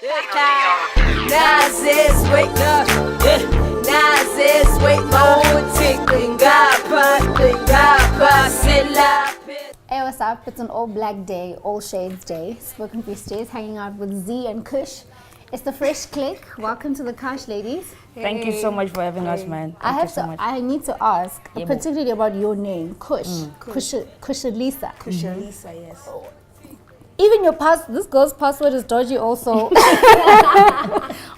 Hey, what's up? It's an all black day, all shades day. Spoken Peace Days, hanging out with Z and Kush. It's the Phresh Clique. Welcome to the Kush, ladies. Thank you so much for having us, man. I need to ask, particularly about your name, Kush. Kushalisa. Kushalisa, yes. Even your this girl's password is dodgy also.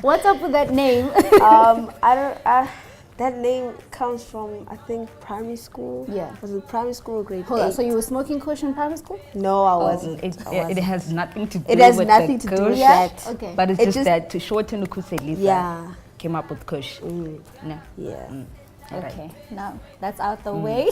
What's up with that name? That name comes from, I think, primary school. Yeah. Was it primary school or grade 8? So you were smoking Kush in primary school? No, I wasn't. It has nothing to do It has with nothing the to do with Kush, that. Okay. but it's just that to shorten the Kushalisa, Yeah. came up with Kush. Mm. No. Yeah. Okay, now that's out the way.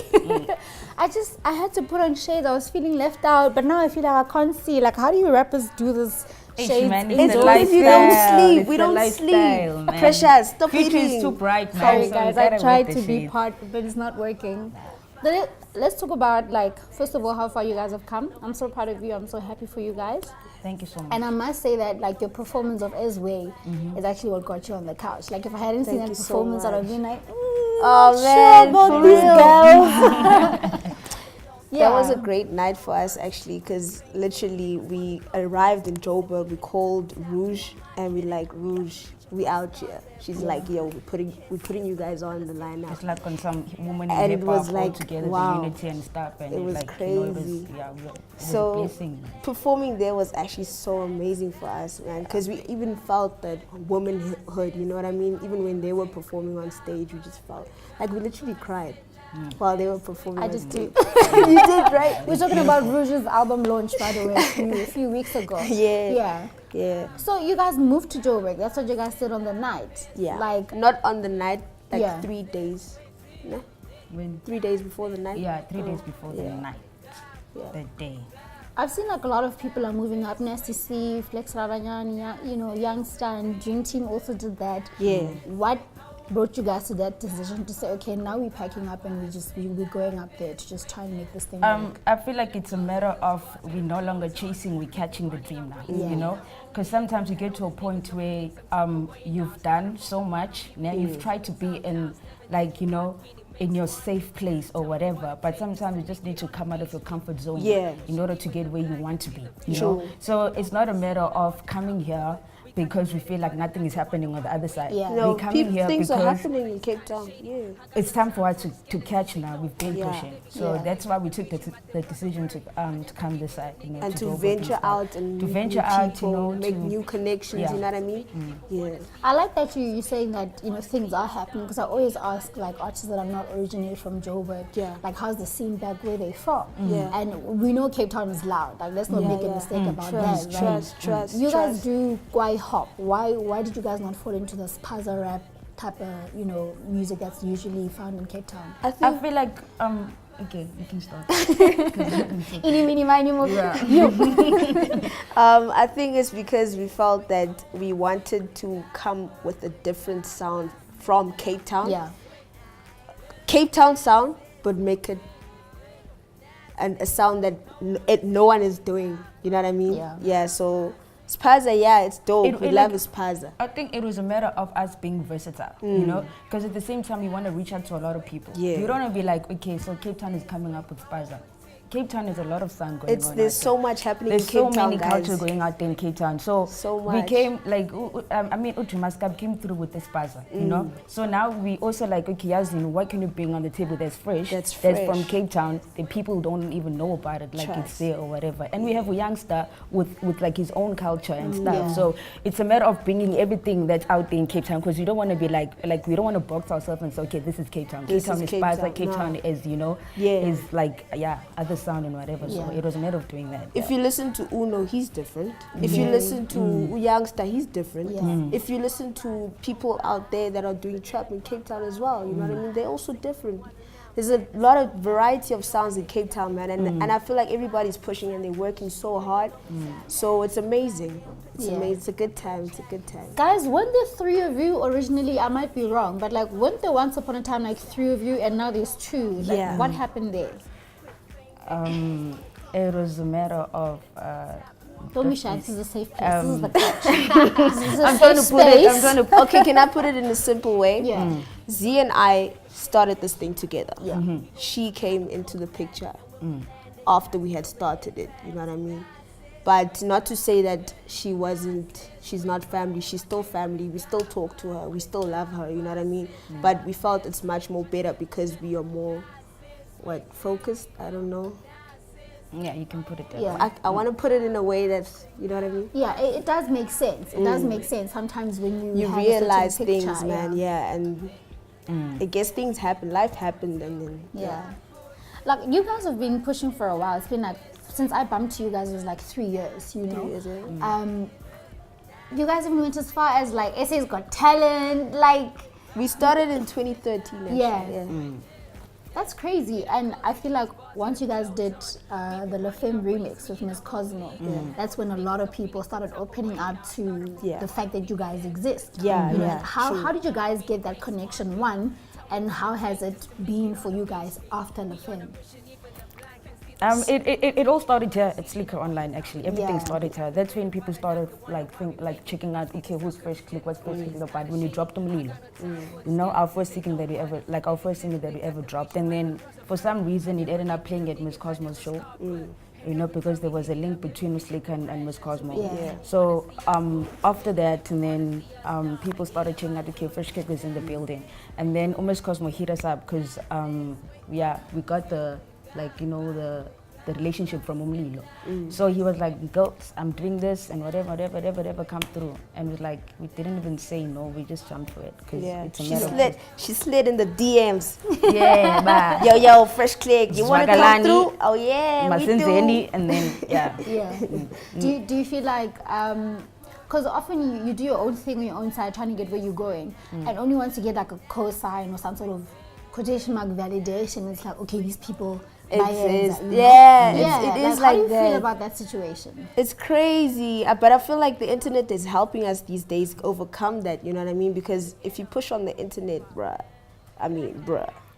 I had to put on shades. I was feeling left out, but now I feel like I can't see. Like, how do you rappers do this shades? Man, It's the because you don't lifestyle. sleep. It's We the don't lifestyle, sleep. man. Precious, stop Future eating. is too bright, man. Sorry so guys, you I gotta tried wear to the be shades. part, but it's not working. Let's talk about, like, first of all, how far you guys have come. I'm so proud of you. I'm so happy for you guys. Thank you so much. And I must say that, like, your performance of Ezway is actually what got you on the couch. Like, if I hadn't seen that you so performance, I would have much. been like, Oh man, about for these real. girls. That was a great night for us actually, because literally we arrived in Joburg, we called Rouge and we like, Rouge, we out here. She's like, yo, we're putting you guys on the lineup. It's like when some women in And it hip was hop like, all together, wow. the unity and stuff, and It was like, crazy. You know, it was So a blessing. performing there was actually so amazing for us, man, because we even felt that womanhood, you know what I mean? Even when they were performing on stage, we just felt like we literally cried while they were performing. I on just stage. did. You did, right? We're talking about Rouge's album launch, by the way, a few weeks ago. Yeah. So you guys moved to Joburg. That's what you guys did on the night. Yeah. Like, not on the night, like Yeah. 3 days. No? When 3 days before the night? Yeah, 3 days before the night, Yeah. the day. I've seen like a lot of people are moving up. Nasty C, Flex Ravanyani, you know, Youngster and Dream Team also did that. Yeah. What brought you guys to that decision to say, okay, now we're packing up and we're going up there to just try and make this thing work? I feel like it's a matter of we're no longer chasing, we're catching the dream now, you know? Because sometimes you get to a point where you've done so much, now you've tried to be in, like, you know, in your safe place or whatever, but sometimes you just need to come out of your comfort zone in order to get where you want to be, you know? So it's not a matter of coming here because we feel like nothing is happening on the other side. Yeah. No, We're coming here things because are happening in Cape Town. Yeah. it's time for us to catch now. We've been Yeah. pushing, so that's why we took the decision to come this side, you know, And to Joburg venture stuff. out and to meet venture new out, people, you know, make to new connections. Yeah. You know what I mean? Yeah. I like that you're saying that, you know, things are happening, because I always ask like artists that are not originally from Joburg, like, how's the scene back where they're from? Yeah. And we know Cape Town is loud. Like, let's not make a mistake about Trust, that. Right? trust. You guys do quite hop. Why did you guys not fall into this Spaza rap type of, you know, music that's usually found in Cape Town? I I think feel like okay, you can start. Any, mini, miny, mo. I think it's because we felt that we wanted to come with a different sound from Cape Town. Yeah. Cape Town sound, but make it a sound that no one is doing. You know what I mean? Yeah. So Spaza, it's dope. We love Spaza. I think it was a matter of us being versatile, you know, because at the same time, you want to reach out to a lot of people. Yeah. You don't want to be like, okay, so Cape Town is coming up with Spaza. Cape Town is a lot of sound going on. There's so much happening There's in Cape so Town, many guys. cultures going out there in Cape Town. So we much. came like, I mean, Utumaskab came through with the Spaza, you know. So now we also like, okay, Yazin, what can you bring on the table that's fresh? That's from Cape Town. The people don't even know about it, like it's there or whatever. And we have a youngster with like his own culture and stuff. So it's a matter of bringing everything that's out there in Cape Town, because you don't want to be like we don't want to box ourselves and say, okay, this is Cape Town. Cape Town is Spaza. Cape Town is, you know, is like other sound and whatever. So it was a matter of doing that. If you listen to Uno, he's different. If you listen to Youngster, he's different. If you listen to people out there that are doing trap in Cape Town as well, you know what I mean? They're also different. There's a lot of variety of sounds in Cape Town, man, and I feel like everybody's pushing and they're working so hard. So it's amazing. It's amazing. It's a good time. It's a good time. Guys, weren't there 3 of you originally? I might be wrong, but like, weren't there once upon a time like 3 of you, and now there's 2? Like, what happened there? It was a matter of Don't be shy. This is a safe place. This is the couch. This is a I'm trying to safe put it. I'm space. trying to. Okay, can I put it in a simple way? Yeah. Z and I started this thing together. Yeah. She came into the picture after we had started it, you know what I mean? But not to say that she's not family, she's still family, we still talk to her, we still love her, you know what I mean? But we felt it's much more better because we are more, focused, I don't know. Yeah, you can put it there. Yeah. I want to put it in a way that's, you know what I mean? Yeah, it does make sense. It does make sense sometimes when you have realize a certain picture, things, man, and I guess things happen, life happened, and then, Yeah. Like, you guys have been pushing for a while. It's been like, since I bumped you guys, it was like 3 years, you know? 3 years, yeah. You guys even went as far as like SA's Got Talent, like... We started in 2013, actually. Yeah. That's crazy. And I feel like once you guys did the La Femme remix with Miss Cosmo, that's when a lot of people started opening up to the fact that you guys exist. Yeah, You know, yeah, how did you guys get that connection, one? And how has it been for you guys after La Femme? It all started here at Slicker Online, actually. Everything Yeah. started here. That's when people started checking out, okay, who's Phresh Clique, what's Phresh Clique about? When you dropped Umlilo, you know, our first single that we ever dropped, and then for some reason it ended up playing at Miss Cosmo's show. You know, because there was a link between Slicker and Miss Cosmo. Yeah. So after that, and then people started checking out, okay, Phresh Clique was in the building, and then Miss Cosmo hit us up because we got the the relationship from Umlilo. So he was like, girls, I'm doing this and whatever come through. And we're like, we didn't even say no, we just jumped for it. Cause it's a matter She slid in the DMs. Yeah, bye. Yo, Phresh Clique, you want to come Zwakalani, through? Oh yeah, we do. Masenzeni, and then, yeah. Yeah. Do you feel like, because often you do your own thing on your own side, trying to get where you're going, and only once you get like a cosign or some sort of quotation mark validation, it's like, okay, these people buy it. It is How like do you that. feel about that situation? It's crazy, but I feel like the internet is helping us these days overcome that, you know what I mean? Because if you push on the internet, bruh,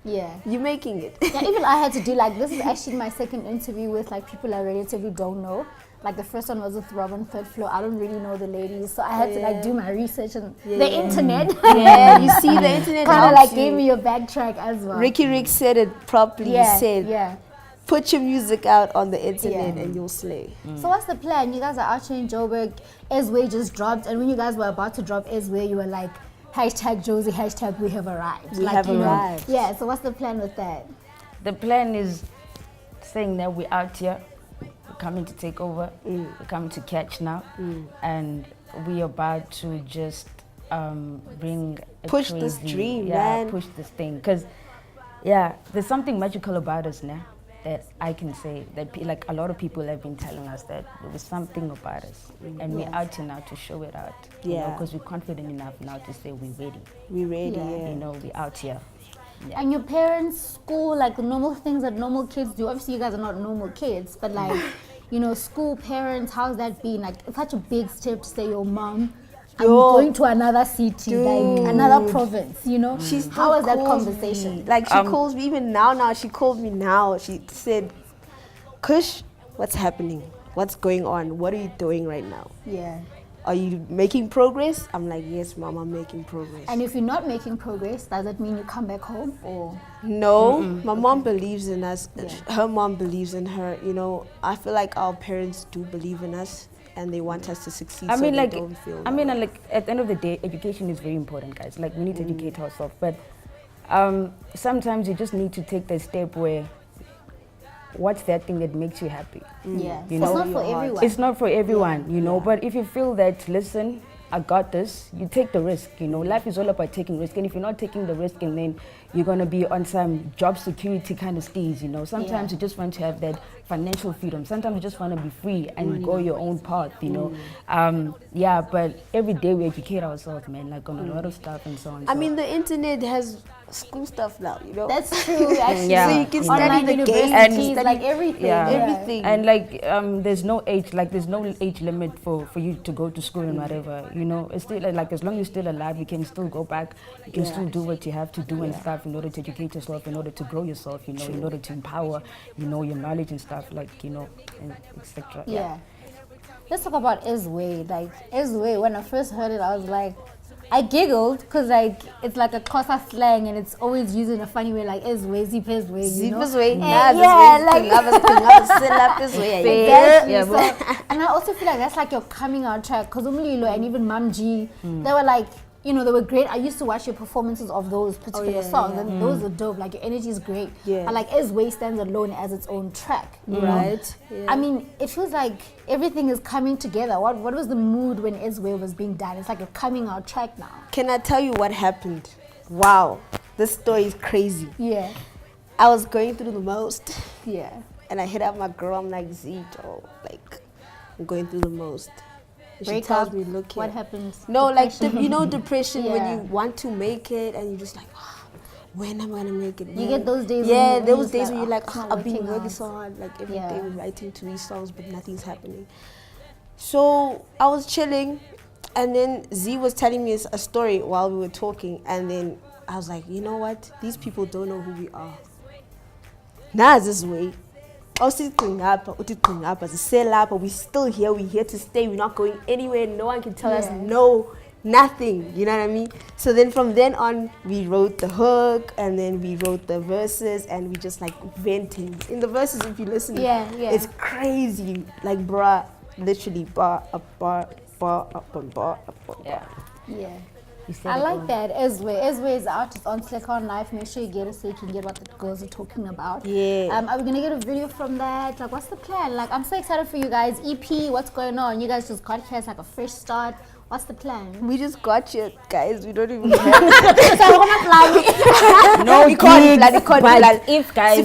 Yeah. you're making it. Yeah, even I had to do like, this is actually my second interview with like people I relatively don't know. Like the first one was with Robin Third Floor. I don't really know the ladies, so I had to like do my research on the internet. Yeah, you see, the internet kind of helps like gave you. me a backtrack as well. Rick said it properly. He said, put your music out on the internet and you'll slay. So what's the plan? You guys are out here in Joburg. Esway just dropped, and when you guys were about to drop Esway, you were like, hashtag Josie, hashtag we have arrived. We have arrived. Yeah, so what's the plan with that? The plan is saying that we're out here, we're coming to take over, we're coming to catch now, and we're about to just bring a push crazy, this dream, man. Push this thing, because there's something magical about us now that I can say that like a lot of people have been telling us that there was something about us, and we're out here now to show it out. You know, because we're confident enough now to say we're ready. We're ready. Yeah. You know, we're out here. Yeah. And your parents, school, like the normal things that normal kids do. Obviously, you guys are not normal kids, but like, you know, school, parents, how's that been? Like, it's such a big step to say your mom, I'm going to another city, like another province, you know? How was that conversation? Like, she calls me, even now, she called me now. She said, Kush, what's happening? What's going on? What are you doing right now? Yeah. Are you making progress? I'm like, yes, Mom, I'm making progress. And if you're not making progress, does that mean you come back home or? No, my mom believes in us. Her mom believes in her. You know, I feel like our parents do believe in us and they want us to succeed. I mean, so like, they don't feel like at the end of the day, education is very important, guys. Like, we need to educate ourselves. But sometimes you just need to take the step where, what's that thing that makes you happy? Yeah, You it's know? not for everyone. It's not for everyone, you know. But if you feel that, listen, I got this, you take the risk, you know. Life is all about taking risk. And if you're not taking the risk, and then you're going to be on some job security kind of stage, you know. Sometimes you just want to have that financial freedom. Sometimes you just want to be free and go your own path, you know. But every day we educate ourselves, man, like on a lot of stuff and so on. I mean, the internet has school stuff now, you know. That's true, actually. So you can study Online the game, universities, like everything. everything. And like there's no age limit for you to go to school and whatever, you know. It's still like, as long as you're still alive, you can still go back, you can still do what you have to do and stuff in order to educate yourself, in order to grow yourself, you know, in order to empower, you know, your knowledge and stuff, like, you know, and etc. Yeah. let's talk about Izwe. Like Izwe, when I first heard it, I was like, I giggled because like it's like a Xhosa slang and it's always used in a funny way, like Izwe, Zipezwe, you know? Zipezwe, Exactly. So, and I also feel like that's like your coming out track because Umlilo and even Mamji, they were like, you know, they were great. I used to watch your performances of those particular songs, and those are dope. Like your energy is great. Yeah. But like Izwe stands alone as its own track, you know? Right. Yeah. I mean, it feels like everything is coming together. What was the mood when Izwe was being done? It's like a coming out track now. Can I tell you what happened? Wow, this story is crazy. Yeah. I was going through the most. Yeah. And I hit up my girl. I'm like, Zito, like, I'm going through the most. And she Break tells up. me, look here. What happens? No, Depression. like, you know, depression when Yeah. you want to make it and you're just like, when am I going to make it? You When? get those days Yeah, when those just days when you're like, it's not I've been working working out. so hard, like every Yeah. day we're writing 3 songs, but nothing's happening. So I was chilling, and then Z was telling me a story while we were talking, and then I was like, you know what? These people don't know who we are. Nah, this way. We're still here, we're here to stay, we're not going anywhere, no one can tell us Yeah. no, nothing, you know what I mean? So then from then on, we wrote the hook, and then we wrote the verses, and we just like venting. In the verses, if you listen, Yeah. it's crazy, like bruh, literally bar, up bar, bar, up and bar, up and bar. Yeah. Yeah. You said I it like all. that. Izwe is out. It's on Slickon Live. Make sure you get it so you can get what the girls are talking about. Yeah. Are we gonna get a video from that? Like, what's the plan? Like, I'm so excited for you guys. EP, what's going on? You guys just got here. It's like a fresh start. What's the plan? We just got you, guys. We don't even have No we can't gigs, plan, we can't but plan. if guys,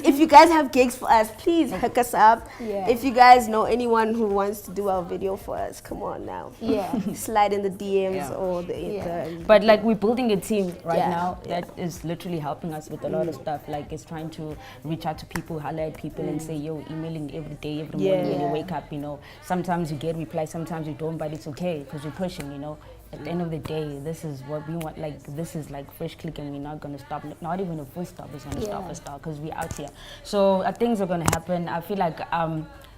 If you guys have gigs for us, please hook us up. Yeah. If you guys know anyone who wants to do our video for us, come on now. Yeah. Slide in the DMs Yeah. or the Yeah. but like we're building a team right Yeah. now that is literally helping us with a lot of stuff. Like it's trying to reach out to people, highlight people, and say, yo, emailing every day, every morning when you Yeah. wake up. You know, sometimes you get replies, sometimes you don't, but it's okay because we're pushing. You know, at the end of the day, this is what we want. Like this is like Phresh Clique, and we're not gonna stop. Not even a full stop is gonna stop us now because we're out here. So things are gonna happen. I feel like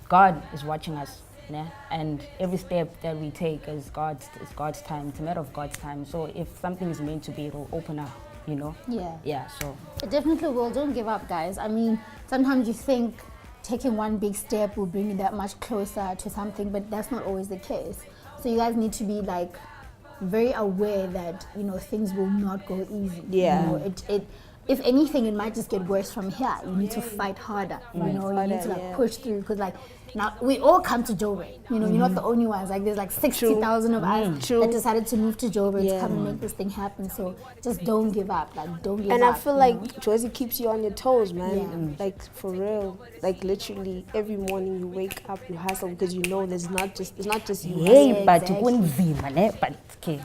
God is watching us. Yeah? And every step that we take is God's time. It's a matter of God's time. So if something is meant to be, it'll open up, you know? Yeah. Yeah, so. It definitely will. Don't give up, guys. I mean, sometimes you think taking one big step will bring you that much closer to something, but that's not always the case. So you guys need to be like very aware that, you know, things will not go easy. Yeah. You know, it if anything, it might just get worse from here. You need to fight harder. You know, you need to like push through because like now we all come to Joburg. You know, you're not the only ones. Like there's like 60,000 of us that decided to move to Joburg to come and make this thing happen. So just don't give up. Like don't give up. And I feel you like know? Josie keeps you on your toes, man. Yeah. Like for real. Like literally every morning you wake up, you hustle because you know it's not just you. Hey, but exactly. kunzima, ne? But okay.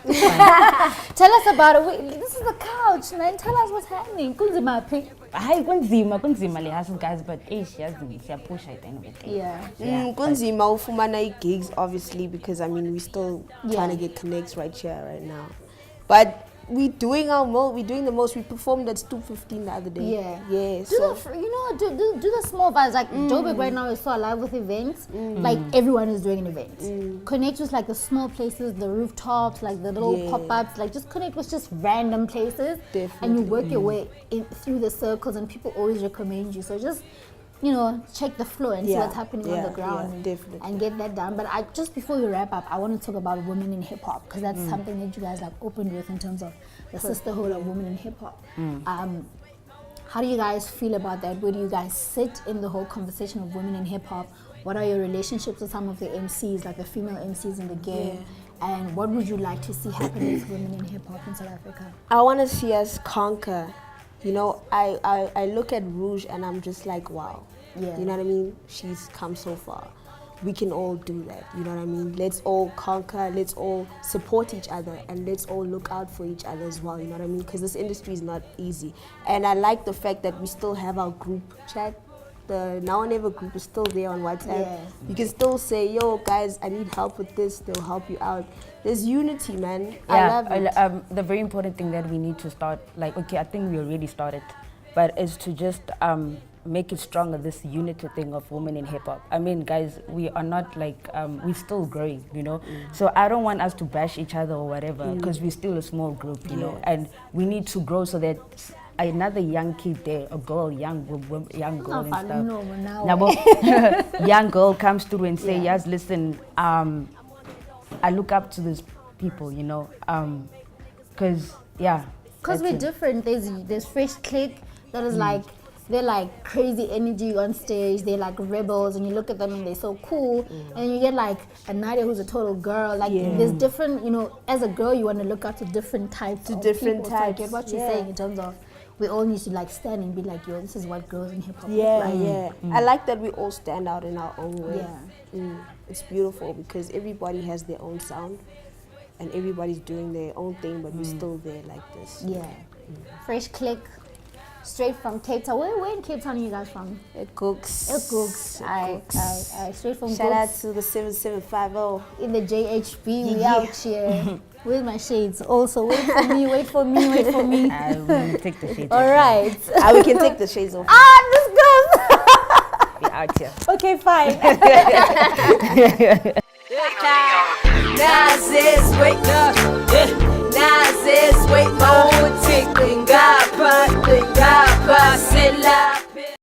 Tell us about it. This is the couch, man. Tell us what's happening. Kunzima phi? Hi, kunzima le hustle, guys, but hey, she push at the end of the day. Yeah. Kunzima ufumana gigs obviously because I mean we still trying to get connects right here right now, but we doing the most. We performed at Stoop 15 the other day. Do So the small vibes. Like Joburg right now is so alive with events. Like everyone is doing an event. Connect with like the small places, the rooftops, like the little pop-ups. Like just connect with just random places, and you work your way through the circles. And people always recommend you. So just, you know, check the floor and see what's happening on the ground and get that done. But just before we wrap up, I want to talk about women in hip hop because that's something that you guys like opened with in terms of the sisterhood of women in hip hop. How do you guys feel about that? Where do you guys sit in the whole conversation of women in hip hop? What are your relationships with some of the MCs, like the female MCs in the game? And what would you like to see happen with women in hip hop in South Africa? I want to see us conquer. You know, I look at Rouge and I'm just like, wow. Yeah. You know what I mean? She's come so far. We can all do that. You know what I mean? Let's all conquer. Let's all support each other, and let's all look out for each other as well. You know what I mean? Because this industry is not easy. And I like the fact that we still have our group chat. The Now or Never group is still there on WhatsApp. Yeah. You can still say, yo, guys, I need help with this. They'll help you out. There's unity, man. I love it. The very important thing that we need to start, like, okay, I think we already started, but is to just make it stronger, this unity thing of women in hip hop. I mean, guys, we are not like, we're still growing, you know? So I don't want us to bash each other or whatever, because we're still a small group, you know? And we need to grow so that another young kid there, a girl, young girl and stuff. Young girl comes through and say, yes, listen, I look up to these people, you know? Because we're different. There's Phresh Clique that is like, they're like crazy energy on stage. They're like rebels, and you look at them and they're so cool. And you get like a Nadia who's a total girl. Like there's different, you know, as a girl you want to look up to different types of people. So I get what you're saying in terms of we all need to like stand and be like, yo, this is what girls in hip hop look like. I like that we all stand out in our own way. It's beautiful because everybody has their own sound and everybody's doing their own thing, but we're still there like this. Phresh Clique, straight from Cape Town. Where in Cape Town are you guys from? Cooks. Alright, straight from Shout out Cooks. to the 7750. In the JHB, we out here. Where's my shades? Also, wait for me. I will take the shades All right. We can take the shades off. This goes. Be out here. Okay, fine. Nas is wake up. Nas is wake up. Tickling